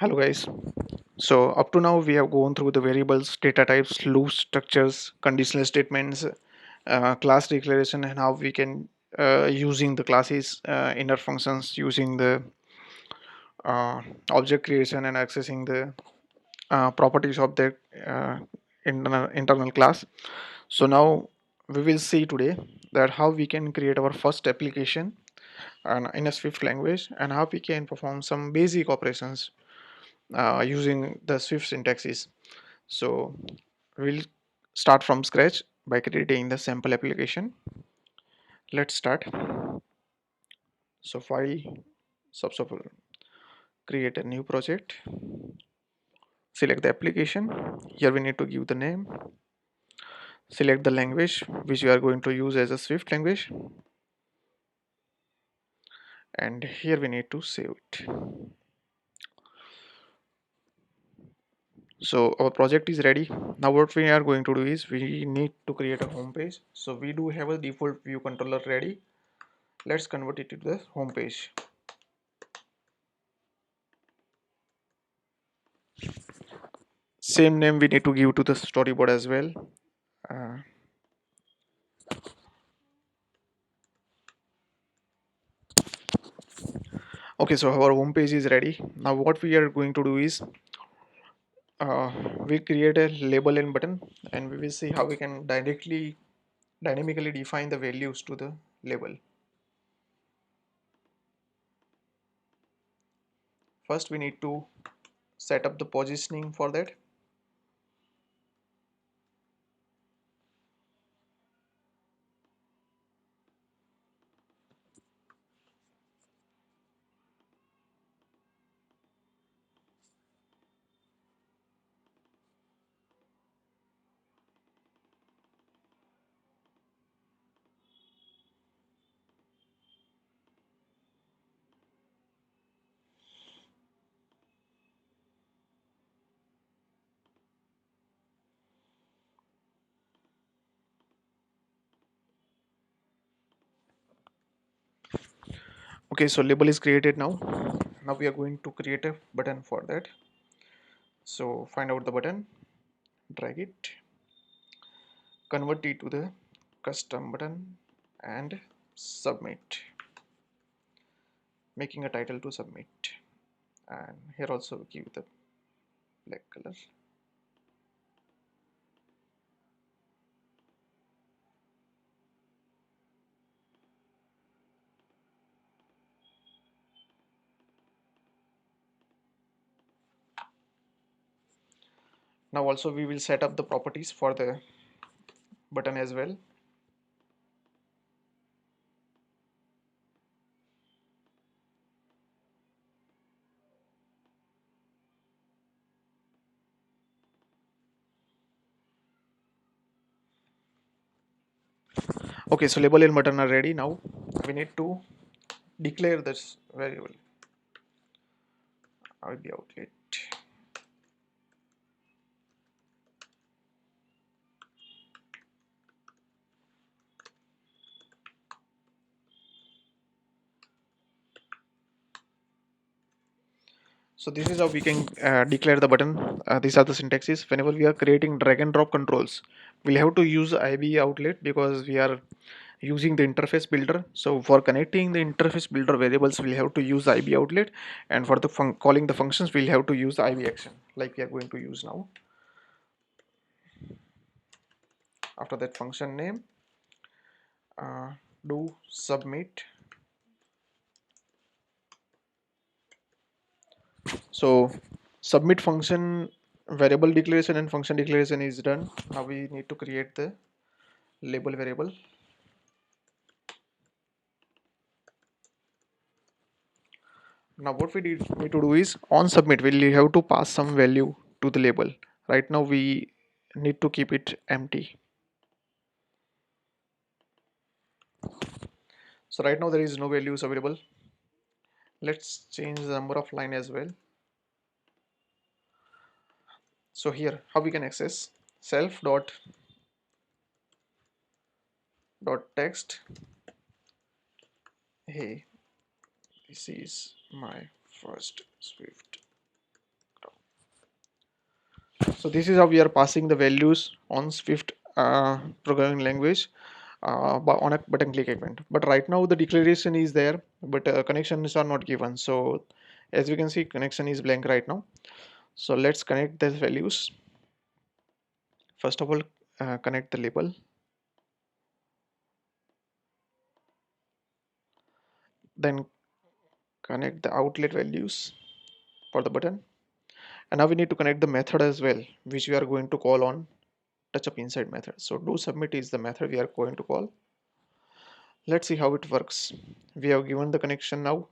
Hello guys. So up to now we have gone through the variables, data types, loop structures, conditional statements, class declaration, and how we can using the classes, inner functions, using the uh, object creation and accessing the properties of the uh, internal class. So now we will see today that how we can create our first application in a Swift language and how we can perform some basic operations using the Swift syntaxes. So we'll start from scratch by creating the sample application. Let's start. So file, subsoftware, create a new project, select the application. Here we need to give the name, select the language which we are going to use as a Swift language, and here we need to save it. So our project is ready. Now what we are going to do is we need to create a home page. So we do have a default view controller ready. Let's convert it to the home page. Same name we need to give to the storyboard as well. Uh, okay, so our home page is ready. Now what we are going to do is we create a label and button, and we will see how we can dynamically define the values to the label. First we need to set up the positioning for that. Okay, so label is created now. Now we are going to create a button for that. So find out the button, drag it, convert it to the custom button, and submit, making a title to submit. And here also give the black color. Now also we will set up the properties for the button as well. Okay, so label and button are ready. Now we need to declare this variable ib outlet. So this is how we can declare the button. These are the syntaxes. Whenever we are creating drag and drop controls, we'll have to use ib outlet because we are using the interface builder. So for connecting the interface builder variables, we'll have to use ib outlet, and for the calling the functions, we'll have to use the ib action like we are going to use now. After that function name, do submit. So submit function variable declaration and function declaration is done. Now we need to create the label variable. Now what we need to do is on submit we'll have to pass some value to the label. Right now we need to keep it empty. So right now there is no values available. Let's change the number of line as well. So here how we can access self dot text. Hey, this is my first Swift So this is how we are passing the values on Swift programming language on a button click event. But right now the declaration is there, but connections are not given. So as we can see, connection is blank right now. So let's connect these values. First of all, connect the label, then connect the outlet values for the button. And now we need to connect the method as well, which we are going to call on touch up inside method. So do submit is the method we are going to call. Let's see how it works. We have given the connection now.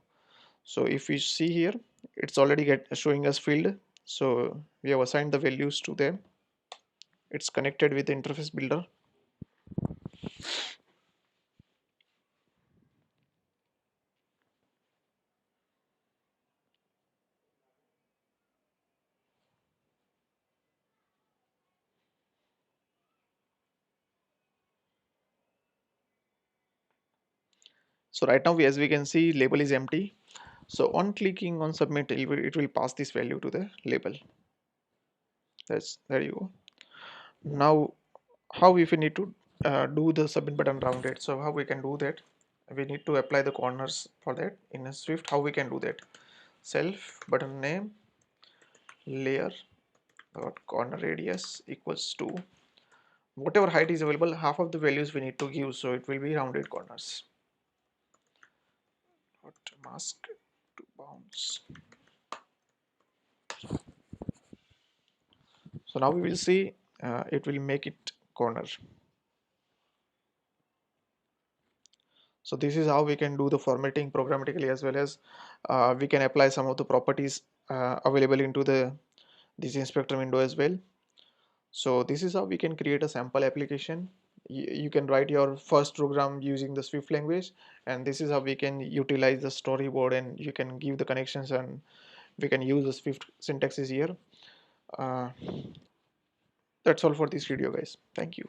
So if we see here, it's already showing us field. So we have assigned the values to them. It's connected with the interface builder. So right now, as we can see, label is empty. So on clicking on submit, it will pass this value to the label. There you go. Now, how if we need to do the submit button rounded? So how we can do that? We need to apply the corners for that in a Swift. How we can do that? Self button name layer dot corner radius equals to whatever height is available. Half of the values we need to give, so it will be rounded corners. Dot mask to bounds. So now we will see it will make it corner. So this is how we can do the formatting programmatically, as well as we can apply some of the properties available into the this inspector window as well. So this is how we can create a sample application. You can write your first program using the Swift language, and this is how we can utilize the storyboard, and you can give the connections, and we can use the Swift syntaxes here. uh, that's all for this video, guys. Thank you.